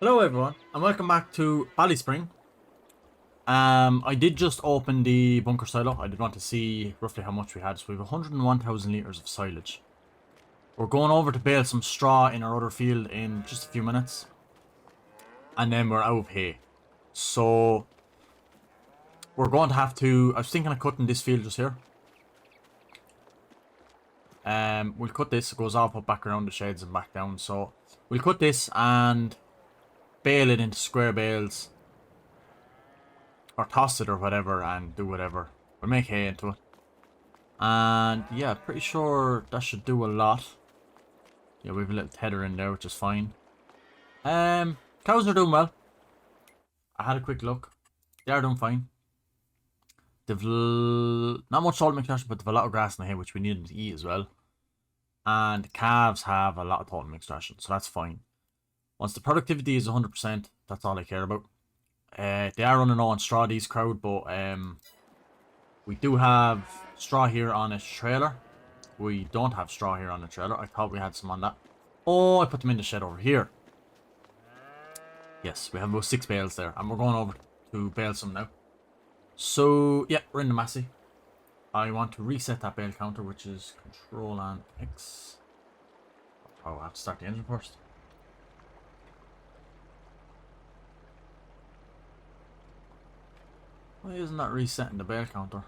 Hello everyone, and welcome back to BallySpring. I did just open the bunker silo. I did want to see roughly how much we had. So we have 101,000 litres of silage. We're going over to bale some straw in our other field in just a few minutes. And then we're out of hay. So we're going to have to... I was thinking of cutting this field just here. We'll cut this. It goes off up back around the sheds and back down. So we'll cut this and bale it into square bales, or toss it or whatever, and do whatever. We'll make hay into it. And yeah, pretty sure that should do a lot. Yeah, we have a little tether in there, which is fine. Cows are doing well. I had a quick look. They are doing fine. They've not much salt mix ration, but they've a lot of grass in the hay, which we need them to eat as well. And the calves have a lot of total mix ration, so that's fine. Once the productivity is 100%, that's all I care about. They are running low on straw, these crowd, but we do have straw here on a trailer. We don't have straw here on the trailer. I thought we had some on that. Oh, I put them in the shed over here. Yes, we have about 6 bales there, and we're going over to bale some now. So, yeah, we're in the Massey. I want to reset that bale counter, which is Control and X. Oh, I have to start the engine first. Why isn't that resetting the bale counter?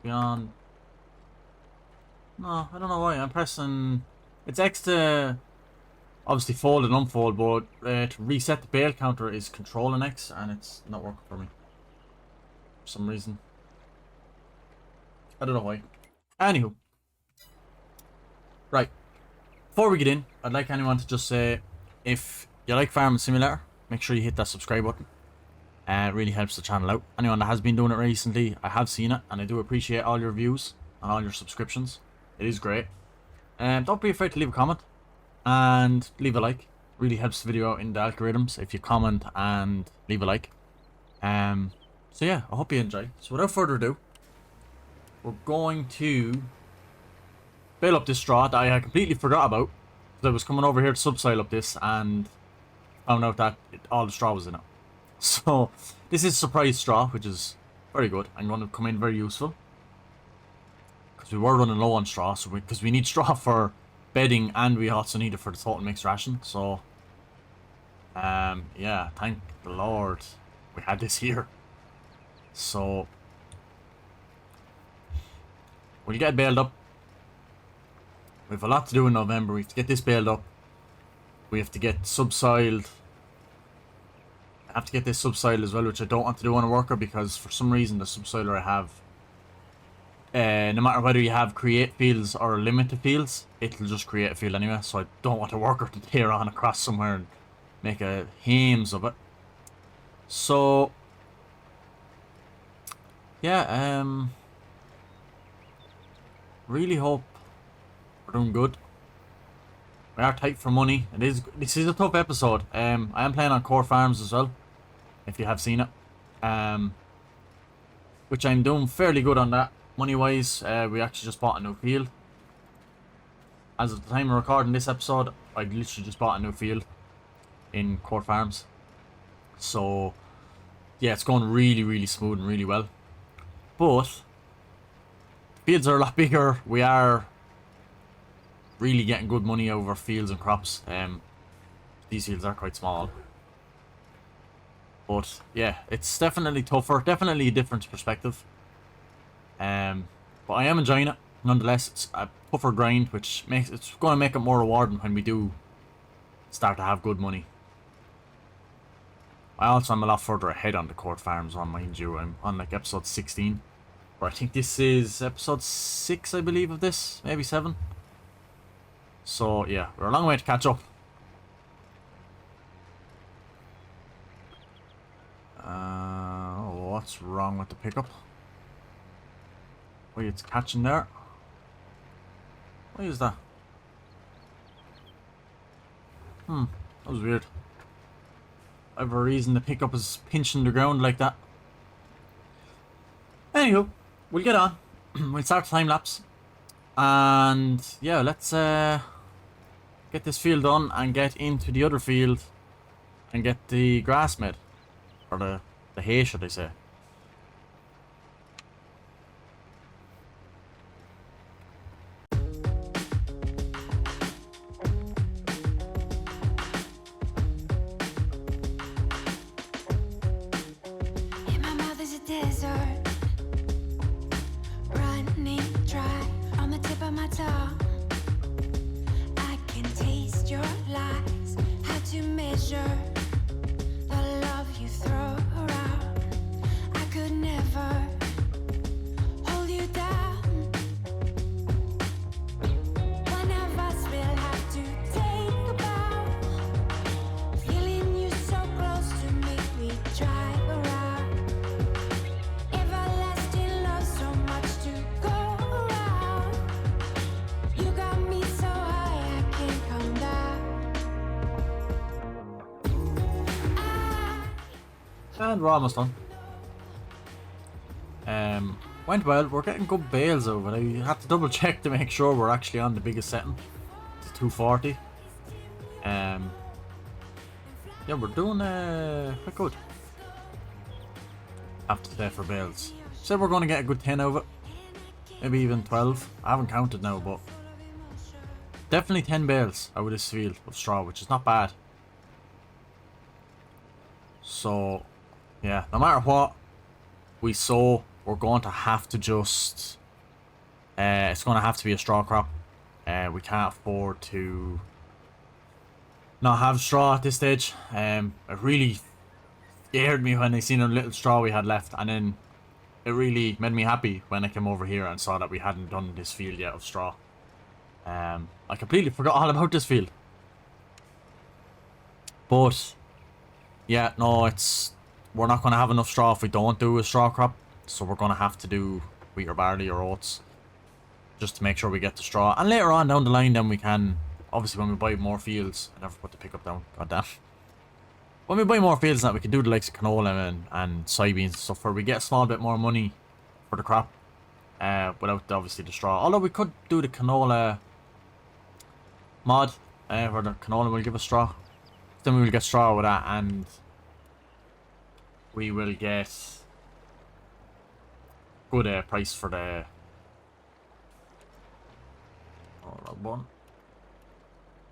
Beyond. No, I don't know why. I'm pressing. It's X to obviously fold and unfold, but to reset the bale counter is Control and X, and it's not working for me for some reason. I don't know why. Anywho. Right. Before we get in, I'd like anyone to just say, if you like Farming Simulator, make sure you hit that subscribe button. It really helps the channel out. Anyone that has been doing it recently, I have seen it, and I do appreciate all your views and all your subscriptions. It is great. Don't be afraid to leave a comment and leave a like. Really helps the video out in the algorithms if you comment and leave a like. So yeah, I hope you enjoy. So without further ado, we're going to bale up this straw that I completely forgot about. I was coming over here to subsoil up this and found out that all the straw was in it. So this is surprise straw, which is very good and going to come in very useful. Because we were running low on straw, so because we need straw for bedding and we also need it for the total mix ration. So yeah, thank the Lord we had this here. So we'll get baled up. We have a lot to do in November. We have to get this baled up. We have to get subsoiled. I have to get this subsoiled as well, which I don't want to do on a worker because for some reason the subsoiler I have, no matter whether you have create fields or limited fields, it'll just create a field anyway. So I don't want a worker to tear on across somewhere and make a hames of it. So yeah, really hope we're doing good. We are tight for money. This is a tough episode. I am playing on Core Farms as well, if you have seen it. Which I'm doing fairly good on that. Money wise, we actually just bought a new field. As of the time of recording this episode, I literally just bought a new field in Core Farms. So yeah, it's going really, really smooth and really well. But fields are a lot bigger. We are really getting good money over fields and crops. These fields are quite small, but yeah, it's definitely tougher, definitely a different perspective. But I am enjoying it nonetheless. It's a tougher grind, which makes it's going to make it more rewarding when we do start to have good money. I also am a lot further ahead on the Court Farms one, mind you. I'm on like episode 16, or I think this is episode 6, I believe, of this, maybe 7. So yeah, we're a long way to catch up. What's wrong with the pickup? Wait, it's catching there. What is that? That was weird. I have a reason the pickup is pinching the ground like that. Anywho, we'll get on. we'll start the time lapse. And yeah, let's get this field done and get into the other field and get the grass made. Or the hay, should I say. And we're almost done. Went well. We're getting good bales over. I had to double check to make sure we're actually on the biggest setting. It's 240. Yeah, we're doing quite good. After today for bales. Said we're going to get a good 10 over it. Maybe even 12. I haven't counted now, but definitely 10 bales out of this field of straw, which is not bad. So yeah, no matter what we sow, we're going to have to just... it's going to have to be a straw crop. We can't afford to not have straw at this stage. It really scared me when I seen a little straw we had left. And then it really made me happy when I came over here and saw that we hadn't done this field yet of straw. I completely forgot all about this field. But yeah, no, we're not going to have enough straw if we don't do a straw crop. So we're going to have to do wheat or barley or oats. Just to make sure we get the straw. And later on down the line then we can... Obviously when we buy more fields... I never put the pickup down. God damn. When we buy more fields that we can do the likes of canola and soybeans and stuff where we get a small bit more money for the crop. Without obviously the straw. Although we could do the canola mod. Where the canola will give us straw. Then we will get straw with that and... we will get good price for the one.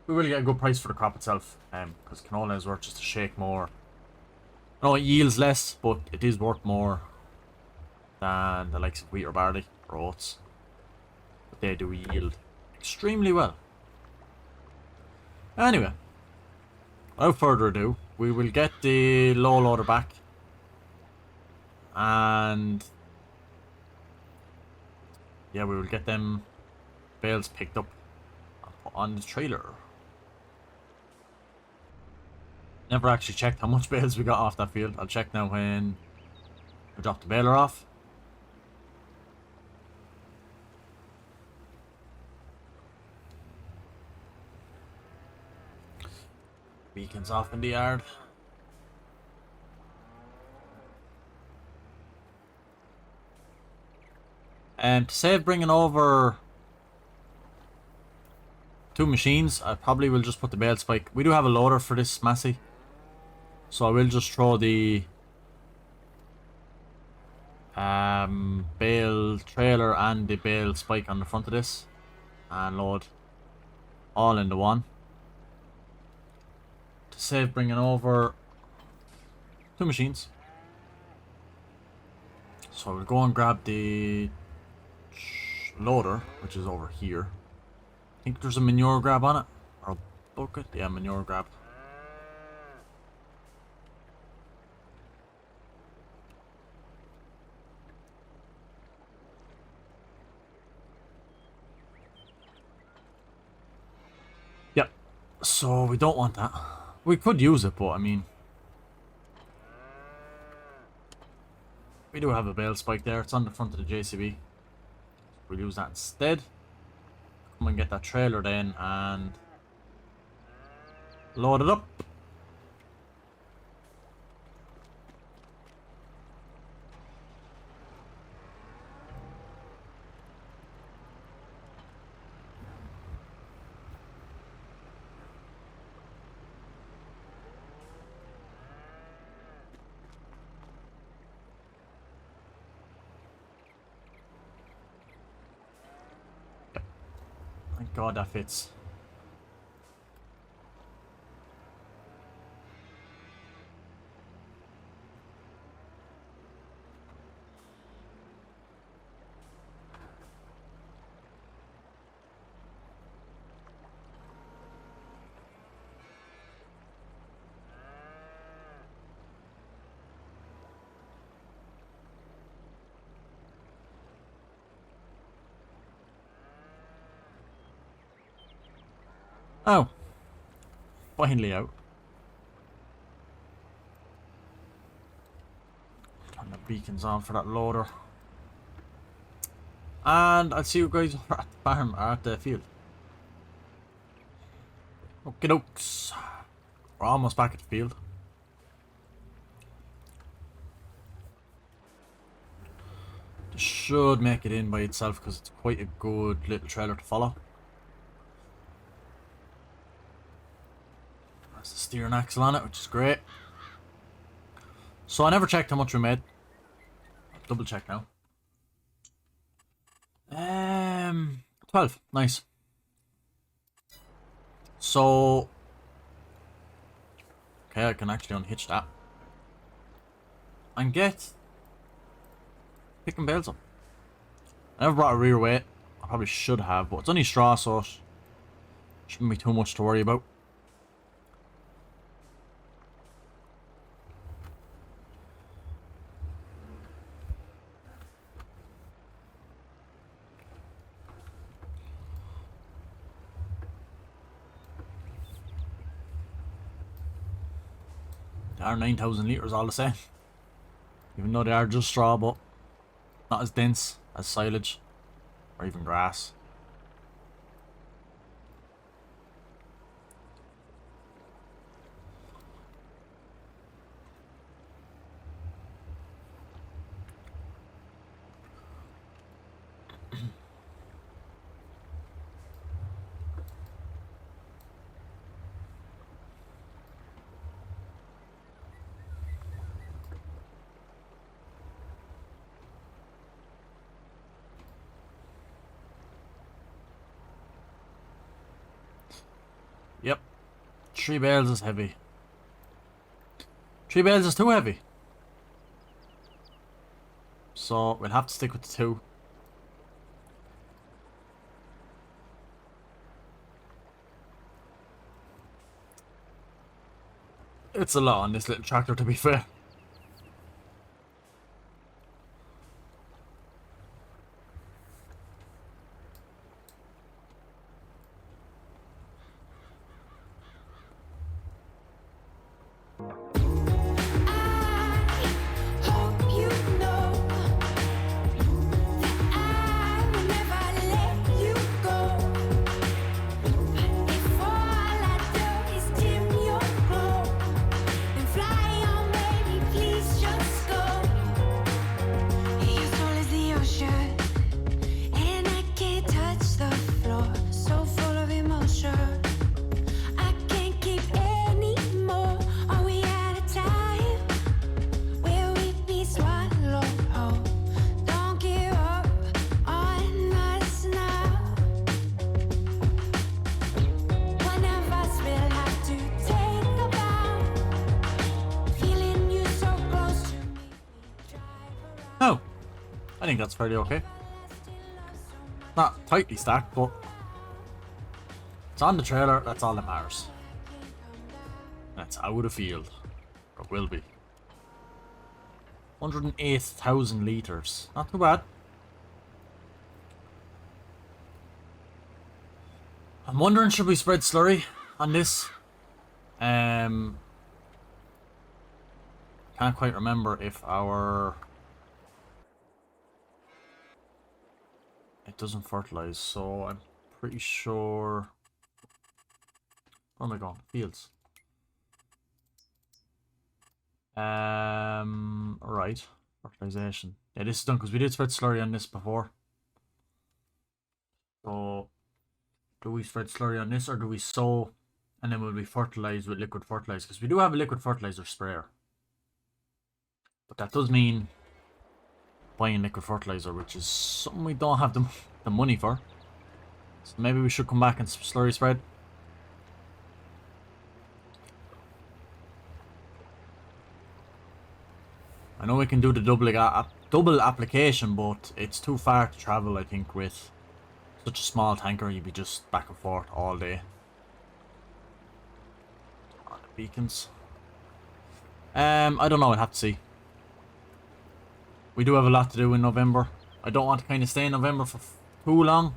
We will get a good price for the crop itself, because canola is worth just a shake more. No, it yields less, but it is worth more than the likes of wheat or barley or oats. But they do yield extremely well. Anyway, without further ado, we will get the low loader back. And yeah, we will get them bales picked up on the trailer. Never actually checked how much bales we got off that field. I'll check now when we drop the baler off. Beacons off in the yard. To save bringing over 2 machines, I probably will just put the bale spike. We do have a loader for this Massey, so I will just throw the bale trailer and the bale spike on the front of this and load all into one to save bringing over 2 machines. So we'll go and grab the loader, which is over here. I think there's a manure grab on it, or a bucket. Yeah, manure grab. Yep. So we don't want that. We could use it, but I mean, we do have a bale spike there. It's on the front of the JCB. We'll use that instead. Come and get that trailer then and load it up. Thank God that fits. Oh. Finally out. Turn the beacons on for that loader. And I'll see you guys at the farm, or at the field. Okie dokes. We're almost back at the field. This should make it in by itself because it's quite a good little trailer to follow. There's the steering axle on it, which is great. So I never checked how much we made. I'll double check now. 12. Nice. So okay, I can actually unhitch that and get picking bales up. I never brought a rear weight. I probably should have, but it's only straw, so it shouldn't be too much to worry about. They are 9,000 litres all the same. Even though they are just straw, but not as dense as silage or even grass. Yep. 3 bales is heavy. 3 bales is too heavy. So we'll have to stick with the 2. It's a lot on this little tractor, to be fair. Oh, I think that's fairly okay. Not tightly stacked, but it's on the trailer, that's all that matters. That's out of field. Or will be. 108,000 litres. Not too bad. I'm wondering, should we spread slurry on this? Can't quite remember if our... It doesn't fertilize, so I'm pretty sure... Where am I going? Fields. Right. Fertilization. Yeah, this is done because we did spread slurry on this before. So, do we spread slurry on this or do we sow and then will we fertilize with liquid fertilizer? Because we do have a liquid fertilizer sprayer. But that does mean buying liquid fertilizer, which is something we don't have the money for. So maybe we should come back and slurry spread. I know we can do the double application, but it's too far to travel, I think, with such a small tanker. You'd be just back and forth all day. On the beacons. I don't know, I'd have to see. We do have a lot to do in November. I don't want to kind of stay in November for too long,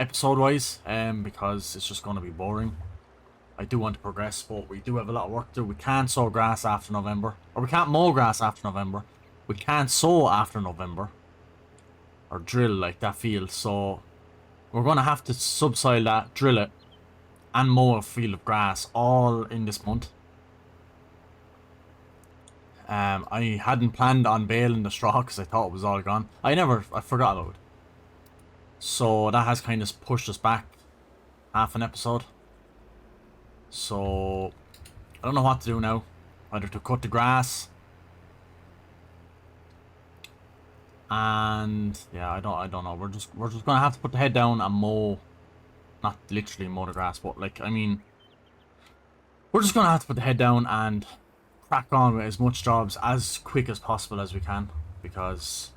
episode-wise, because it's just going to be boring. I do want to progress, but we do have a lot of work to do. We can't sow grass after November. Or we can't mow grass after November. We can't sow after November. Or drill, like, that field. So, we're going to have to subsoil that, drill it, and mow a field of grass all in this month. I hadn't planned on baling the straw because I thought it was all gone. I forgot about it. So that has kind of pushed us back half an episode. So I don't know what to do now. Either to cut the grass. And yeah, I don't know. We're just gonna have to put the head down and mow. Not literally mow the grass, but like, I mean, we're just gonna have to put the head down and crack on with as much jobs as quick as possible as we can, because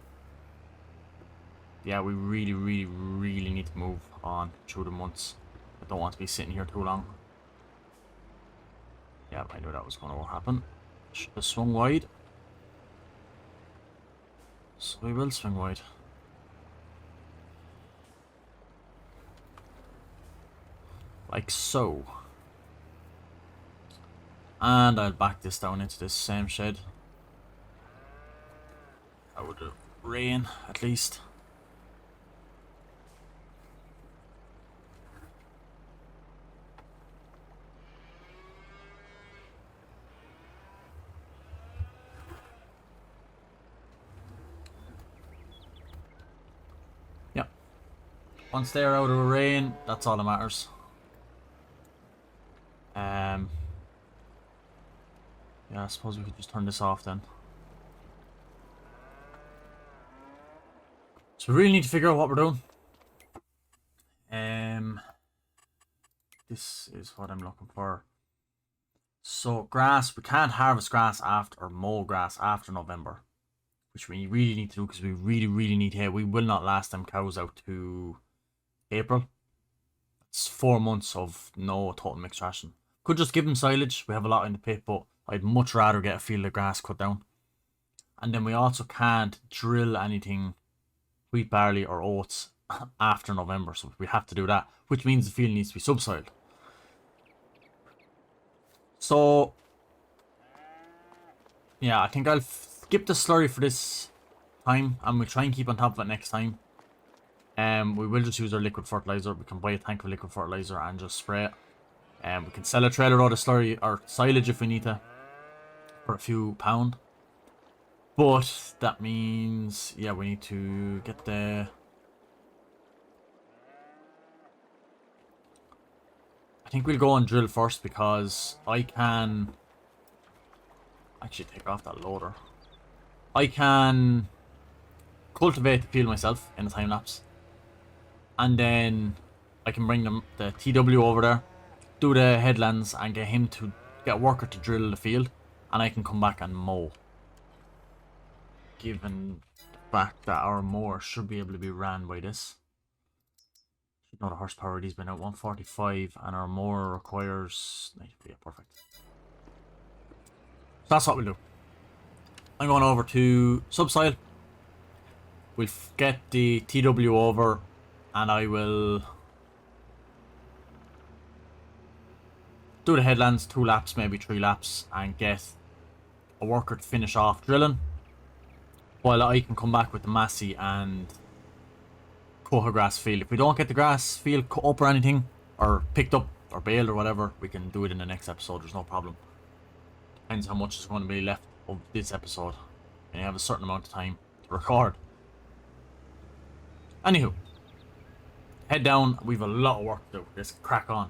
yeah, we really need to move on through the months. I don't want to be sitting here too long. Yeah, I knew that was going to happen. Should have swung wide. So we will swing wide. Like so. And I'll back this down into this same shed. That would rain, at least. Yep. Once they're out of the rain, that's all that matters. Yeah, I suppose we could just turn this off then. So we really need to figure out what we're doing. This is what I'm looking for. So grass, we can't harvest grass after, or mow grass after November, which we really need to do because we really need hay. We will not last them cows out to April. It's 4 months of no total mixed ration. Could just give them silage. We have a lot in the pit, but I'd much rather get a field of grass cut down. And then we also can't drill anything, wheat, barley or oats, after November. So we have to do that, which means the field needs to be subsoiled. So yeah, I think I'll skip the slurry for this time, and we'll try and keep on top of it next time. We will just use our liquid fertilizer. We can buy a tank of liquid fertilizer and just spray it. We can sell a trailer load of slurry or silage if we need to for a few pound. But that means, yeah, we need to get the... I think we'll go and drill first, because I can actually take off that loader. I can cultivate the field myself in a time lapse, and then I can bring the TW over there, do the headlands, and get him to get a worker to drill the field, and I can come back and mow. Given the fact that our mower should be able to be ran by this. Should know the horsepower. These been out 145, and our mower requires 93. Yeah, perfect. So that's what we'll do. I'm going over to subsoil. We'll get the TW over, and I will do the headlands, 2 laps, maybe 3 laps, and get a worker to finish off drilling, while I can come back with the Massey and cut a grass field. If we don't get the grass field cut up or anything, or picked up or baled or whatever, we can do it in the next episode. There's no problem. Depends how much is going to be left of this episode, and you have a certain amount of time to record. Anywho, head down. We've a lot of work to do. Let's crack on.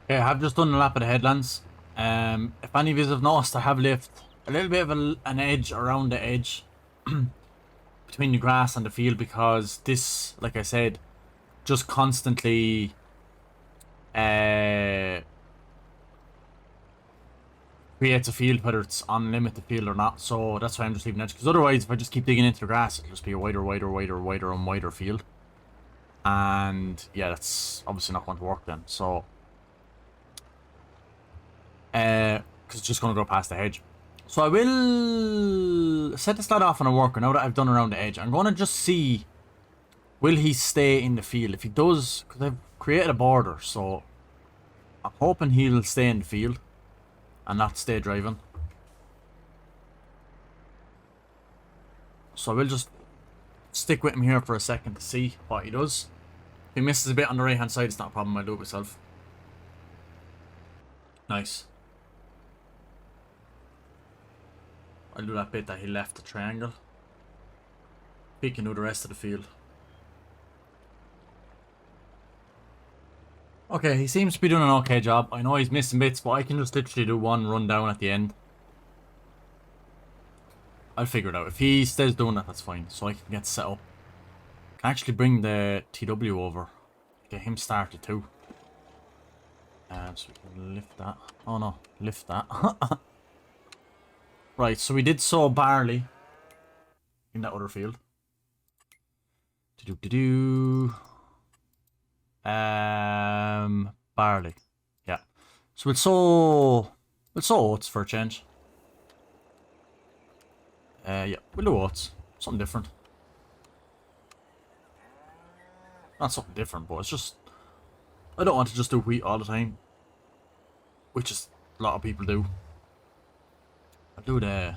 Okay, I have just done a lap of the headlands. If any of you have noticed, I have left a little bit of an edge around the edge. between the grass and the field, because this, like I said, just constantly creates a field, whether it's unlimited field or not. So that's why I'm just leaving edge, because otherwise if I just keep digging into the grass, it'll just be a wider and wider field, and yeah, that's obviously not going to work then. So because it's just going to go past the hedge. So I will set this lad off on a worker now that I've done around the edge. I'm going to just see, will he stay in the field? If he does, because I've created a border, so I'm hoping he'll stay in the field and not stay driving. So I will just stick with him here for a second to see what he does. If he misses a bit on the right hand side, it's not a problem, I'll do it myself. Nice. I'll do that bit that he left the triangle. He can do the rest of the field. Okay, he seems to be doing an okay job. I know he's missing bits, but I can just literally do one run down at the end. I'll figure it out. If he stays doing that, that's fine. So I can get set up. I can actually bring the TW over. Get him started too. So we can lift that. Oh no, lift that. Right, so we did sow barley in that other field. Barley. Yeah. So we'll sow oats for a change. Yeah, we'll do oats. Something different. Not something different, but it's just, I don't want to just do wheat all the time, which is a lot of people do. I'll do the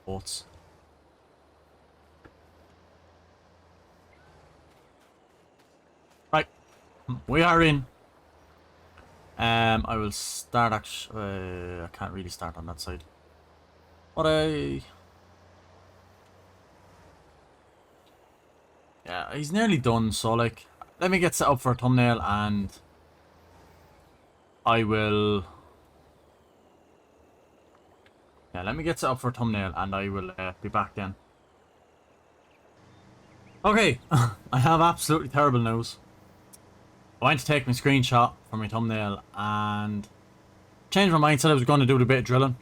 oats. Right, we are in. I will start actually. I can't really start on that side, but yeah, he's nearly done. So like, let me get set up for a thumbnail, and I will. Yeah, let me get set up for a thumbnail, and I will be back then. Okay, I have absolutely terrible news. I went to take my screenshot for my thumbnail and changed my mind. Said I was going to do a bit of drilling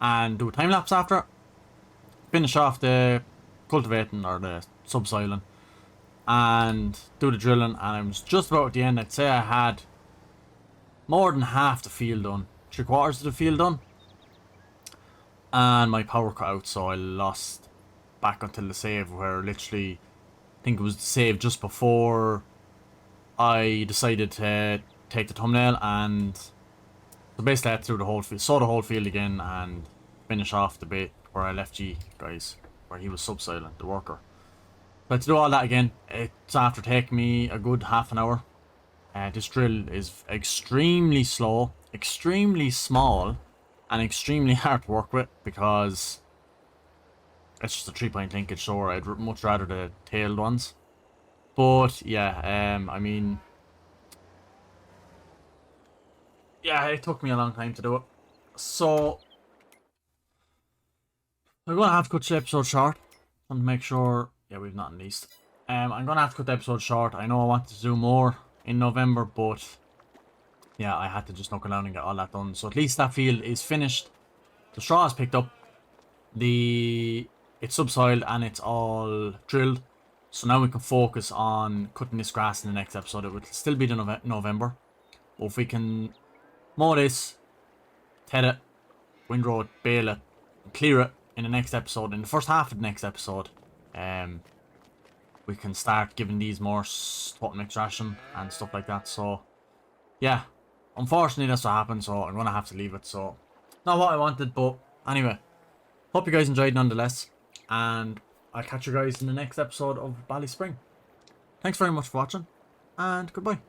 and do a time lapse after it. Finish off the cultivating or the subsoiling and do the drilling, and I was just about at the end. I'd say I had more than half the field done, 3/4 of the field done. And my power cut out, so I lost back until the save, where literally, I think it was the save just before I decided to take the thumbnail, and so basically I had to do the whole field, saw the whole field again, and finish off the bit where I left G, guys, where he was subsoiling, the worker. But to do all that again, it's after taking me a good half an hour. This drill is extremely slow, extremely small, and extremely hard to work with, because it's just a 3-point linkage, so I'd much rather the tailed ones. But yeah, I mean, yeah, it took me a long time to do it, so I'm gonna have to cut the episode short. I want to make sure, yeah, we've not least. I'm gonna have to cut the episode short. I know I wanted to do more in November, but yeah, I had to just knuckle down and get all that done. So at least that field is finished. The straw is picked up. It's subsoiled and it's all drilled. So now we can focus on cutting this grass in the next episode. It will still be the November. But if we can mow this, ted it, windrow it, bale it, and clear it in the next episode, in the first half of the next episode, we can start giving these more total mix ration and stuff like that. So yeah, unfortunately that's what happened, so I'm gonna have to leave it. So not what I wanted, but anyway, hope you guys enjoyed nonetheless, and I'll catch you guys in the next episode of BallySpring. Thanks very much for watching, and goodbye.